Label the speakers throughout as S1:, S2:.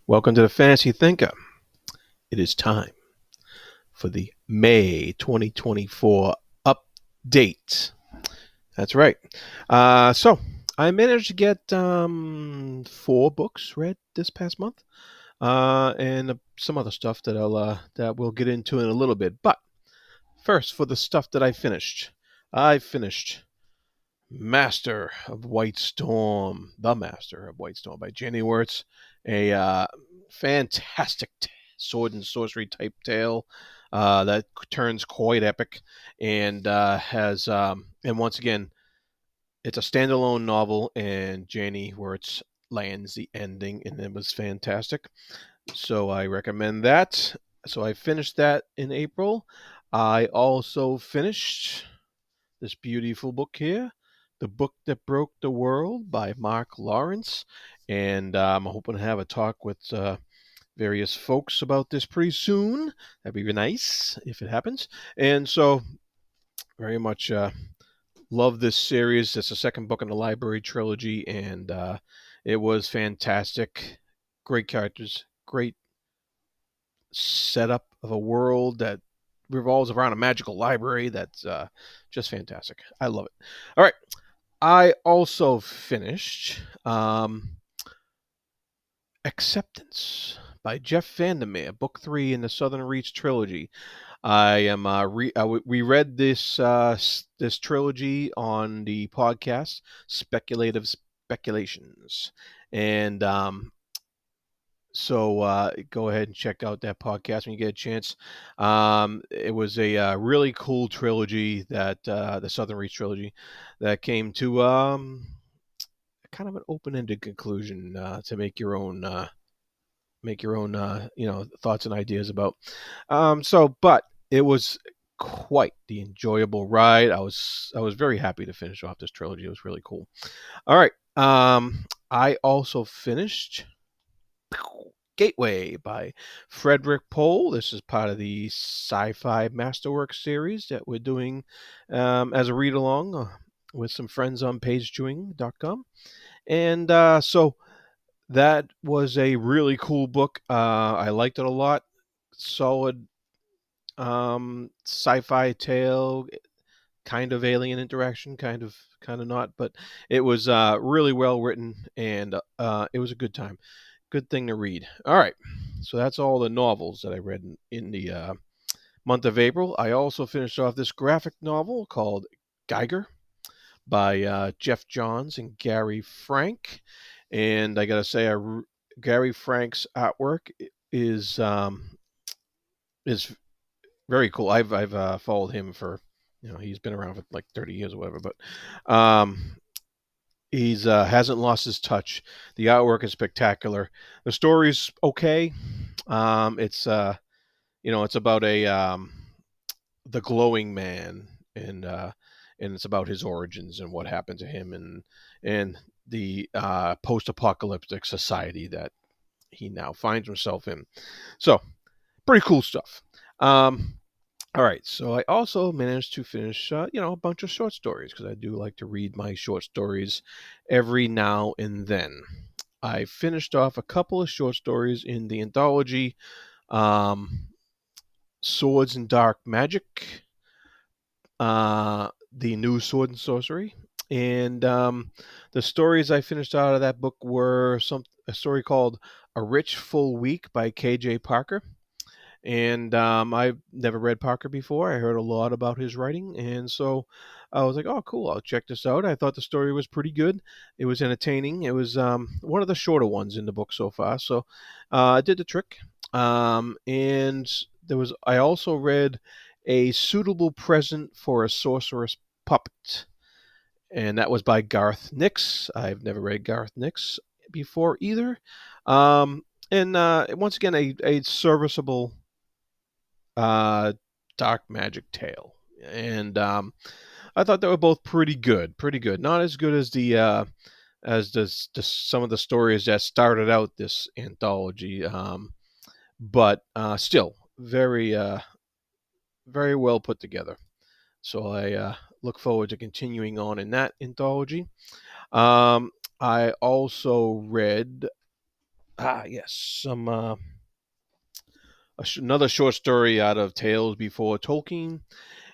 S1: Welcome to the Fantasy Thinker. It is time for the May 2024 update. That's right. So I managed to get 4 books read this past month, and some other stuff that we'll get into in a little bit. But first, for the stuff that I finished Master of White Storm, The Master of White Storm by Jenny Wirtz, a fantastic sword and sorcery type tale that turns quite epic and has and once again it's a standalone novel, and Jenny Wirtz lands the ending, and it was fantastic. So I recommend that. So I finished that in April. I also finished this beautiful book here, The Book That Broke the World by Mark Lawrence. And I'm hoping to have a talk with various folks about this pretty soon. That'd be nice if it happens. And so, very much love this series. It's the second book in the Library trilogy, and it was fantastic. Great characters, great setup of a world that revolves around a magical library. That's just fantastic. I love it. All right. I also finished Acceptance by Jeff Vandermeer, Book 3 in the Southern Reach trilogy. I am we read this trilogy on the podcast Speculative Speculations, and so go ahead and check out that podcast when you get a chance. It was a really cool trilogy, that the Southern Reach trilogy, that came to kind of an open-ended conclusion to make your own thoughts and ideas about. But it was quite the enjoyable ride. I was very happy to finish off this trilogy. It was really cool. All right. I also finished Gateway by Frederick Pohl. This is part of the Sci-Fi Masterworks series that we're doing as a read-along with some friends on pagechewing.com. And so that was a really cool book. I liked it a lot. Solid sci-fi tale, kind of alien interaction, kind of not, but it was really well written, and it was a good time. Good thing to read. All right, so that's all the novels that I read in the month of April. I also finished off this graphic novel called Geiger by Jeff Johns and Gary Frank, and I gotta say, Gary Frank's artwork is very cool. I've followed him for, he's been around for like 30 years or whatever, but he's hasn't lost his touch. The artwork is spectacular. The story's okay. It's about a the glowing man, and it's about his origins and what happened to him, and the post-apocalyptic society that he now finds himself in. So pretty cool stuff. All right, so I also managed to finish, a bunch of short stories, because I do like to read my short stories every now and then. I finished off a couple of short stories in the anthology, Swords and Dark Magic, the new Sword and Sorcery, and the stories I finished out of that book were a story called A Rich Full Week by K.J. Parker. And I've never read Parker before. I heard a lot about his writing, and so I was like, "Oh, cool! I'll check this out." I thought the story was pretty good. It was entertaining. It was one of the shorter ones in the book so far, so it did the trick. And I also read A Suitable Present for a Sorceress Puppet, and that was by Garth Nix. I've never read Garth Nix before either. And once again, a serviceable dark magic tale, and I thought they were both pretty good, pretty good. Not as good as some of the stories that started out this anthology, but still very well put together. So I look forward to continuing on in that anthology. I also read Yes, another short story out of Tales Before Tolkien,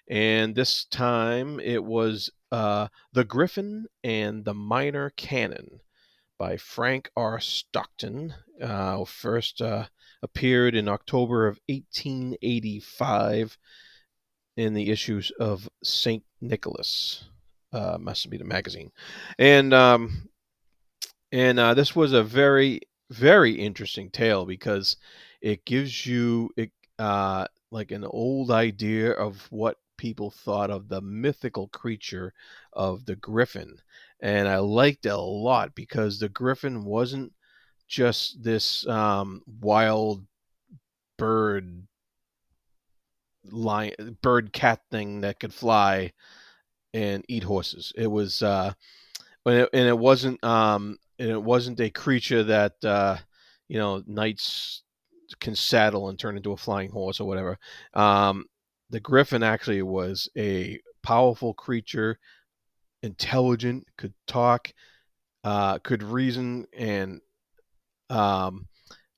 S1: and this time it was The Griffin and the Minor Canon by Frank R. Stockton. First appeared in October of 1885 in the issues of St. Nicholas, Massachusetts magazine, and this was a very very interesting tale because it gives you like an old idea of what people thought of the mythical creature of the griffin, and I liked it a lot because the griffin wasn't just this wild bird lion bird cat thing that could fly and eat horses. It was and it wasn't a creature that knights can saddle and turn into a flying horse or whatever. Um, the griffin actually was a powerful creature, intelligent, could talk, could reason, and um,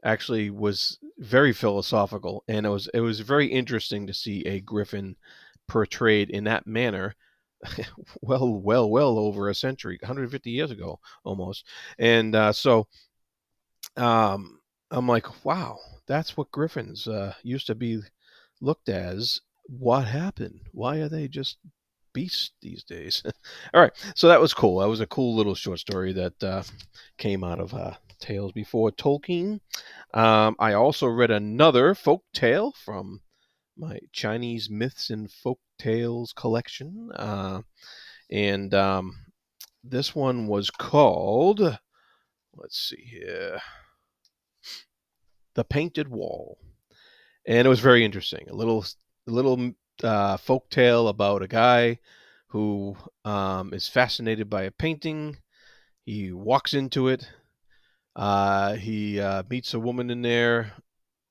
S1: actually was very philosophical. And it was very interesting to see a griffin portrayed in that manner well over a century, 150 years ago almost. And so I'm like, wow, that's what griffins used to be looked as. What happened? Why are they just beasts these days? All right, so that was cool. That was a cool little short story that came out of Tales Before Tolkien. I also read another folk tale from my Chinese myths and folk tales collection. And this one was called, let's see here, The Painted Wall. And it was very interesting. A little folk tale about a guy who is fascinated by a painting. He walks into it. He meets a woman in there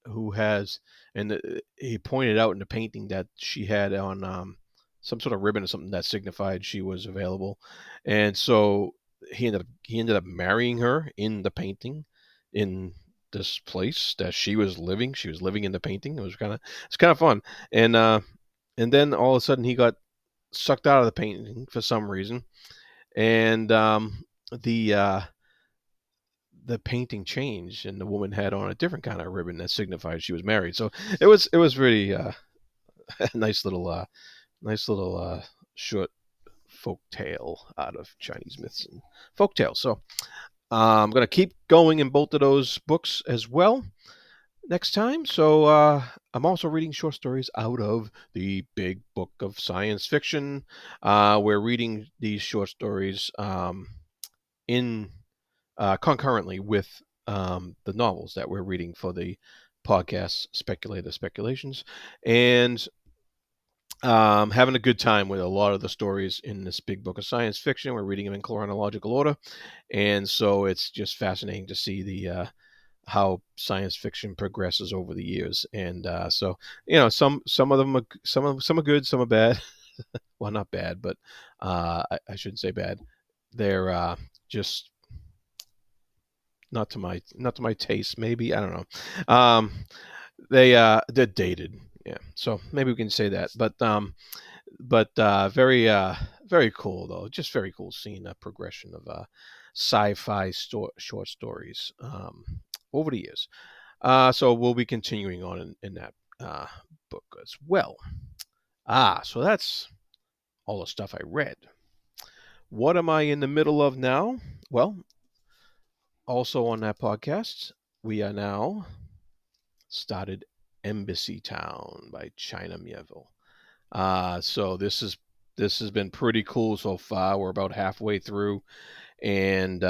S1: who has, and he pointed out in the painting that she had on some sort of ribbon or something that signified she was available, and so he ended up marrying her in the painting, in this place that she was living. She was living in the painting. It's kind of fun, and then all of a sudden he got sucked out of the painting for some reason, and the uh, the painting changed and the woman had on a different kind of ribbon that signified she was married. So it was really nice little short folk tale out of Chinese myths and folk tales. So I'm gonna keep going in both of those books as well next time. So I'm also reading short stories out of the big book of science fiction. We're reading these short stories in concurrently with the novels that we're reading for the podcast Speculative Speculations, and having a good time with a lot of the stories in this big book of science fiction. We're reading them in chronological order, and so it's just fascinating to see the how science fiction progresses over the years. And so some of them are some are good, some are bad. Well, not bad, but I shouldn't say bad. They're just not to my taste, maybe. I don't know. They're dated. Yeah, so maybe we can say that. But very cool though. Just very cool seeing a progression of sci-fi short stories over the years. So we'll be continuing on in that book as well. So that's all the stuff I read. What am I in the middle of now? Well, also on that podcast, we are now started Embassy Town by China Mieville. So this has been pretty cool so far. We're about halfway through, and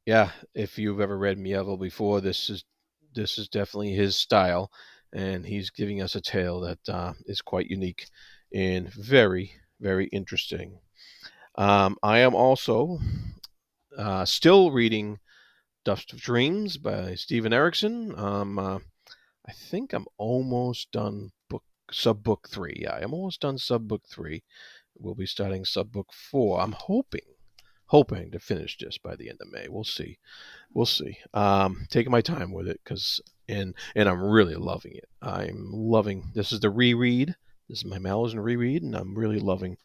S1: yeah, if you've ever read Mieville before, this is definitely his style, and he's giving us a tale that is quite unique and very very interesting. I am also still reading Dust of Dreams by Stephen Erickson. I think I'm almost done sub book 3. Yeah, I'm almost done sub book 3. We'll be starting sub book 4. I'm hoping. hoping to finish this by the end of May. We'll see. We'll see. Taking my time with it because and I'm really loving it. I'm loving. This is the reread. This is my Malazan reread, and I'm really loving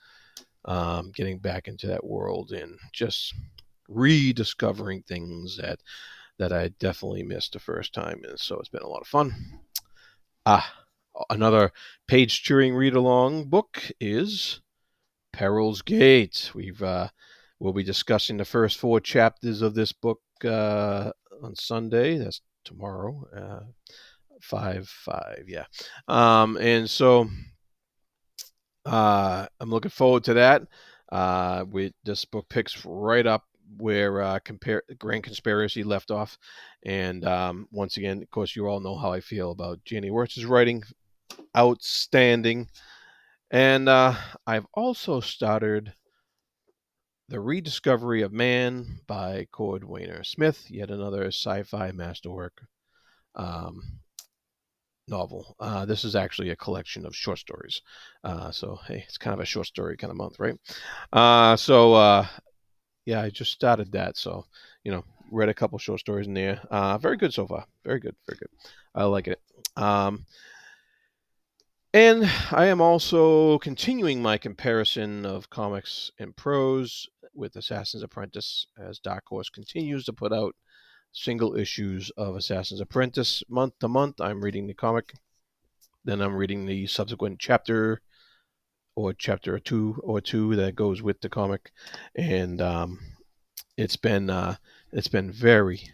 S1: getting back into that world and just rediscovering things that I definitely missed the first time, and so it's been a lot of fun. Ah, another page-turning read-along book is Perils Gate. We'll be discussing the first 4 chapters of this book on Sunday. That's tomorrow. 5/5, yeah. And so I'm looking forward to that. This book picks right up where Grand Conspiracy left off, and once again, of course, you all know how I feel about Janie Wirtz's writing. Outstanding. And I've also started The Rediscovery of Man by Cordwainer Smith, yet another sci-fi masterwork novel. This is actually a collection of short stories. So, hey, it's kind of a short story kind of month, right? Yeah, I just started that. So, read a couple short stories in there. Very good so far. Very good. Very good. I like it. And I am also continuing my comparison of comics and prose with Assassin's Apprentice as Dark Horse continues to put out single issues of Assassin's Apprentice month to month. I'm reading the comic, then I'm reading the subsequent chapter or chapter or two that goes with the comic, and it's been very,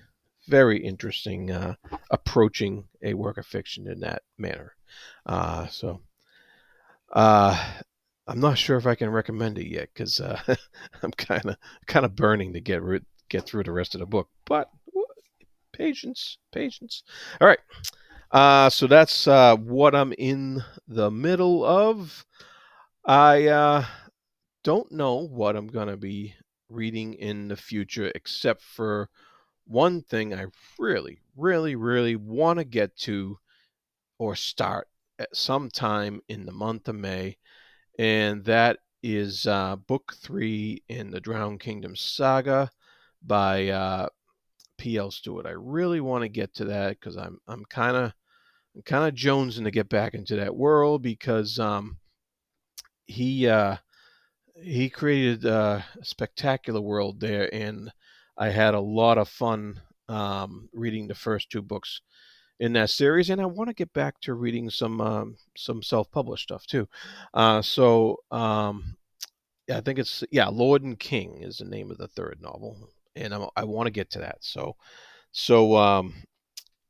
S1: very interesting approaching a work of fiction in that manner. So I'm not sure if I can recommend it yet because I'm kind of burning to get through the rest of the book. But patience, patience. All right. So that's what I'm in the middle of. I don't know what I'm gonna be reading in the future, except for one thing I really, really, really want to get to or start at some time in the month of May, and that is Book 3 in the Drowned Kingdom saga by P.L. Stewart. I really want to get to that because I'm kind of jonesing to get back into that world because he he created a spectacular world there, and I had a lot of fun reading the first 2 books in that series, and I want to get back to reading some self-published stuff too. Yeah, I think it's Lord and King is the name of the third novel, and I want to get to that. So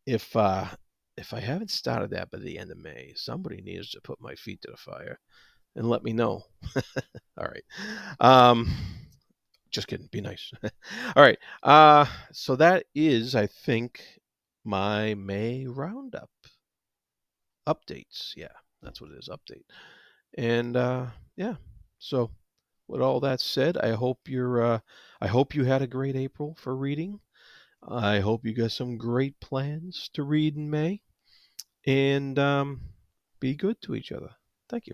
S1: if if I haven't started that by the end of May, somebody needs to put my feet to the fire and let me know. All right. Um, just kidding. Be nice. All right. So that is, I think, my May roundup updates. Yeah, that's what it is. Update. And yeah. So with all that said, I hope you had a great April for reading. I hope you got some great plans to read in May. And be good to each other. Thank you.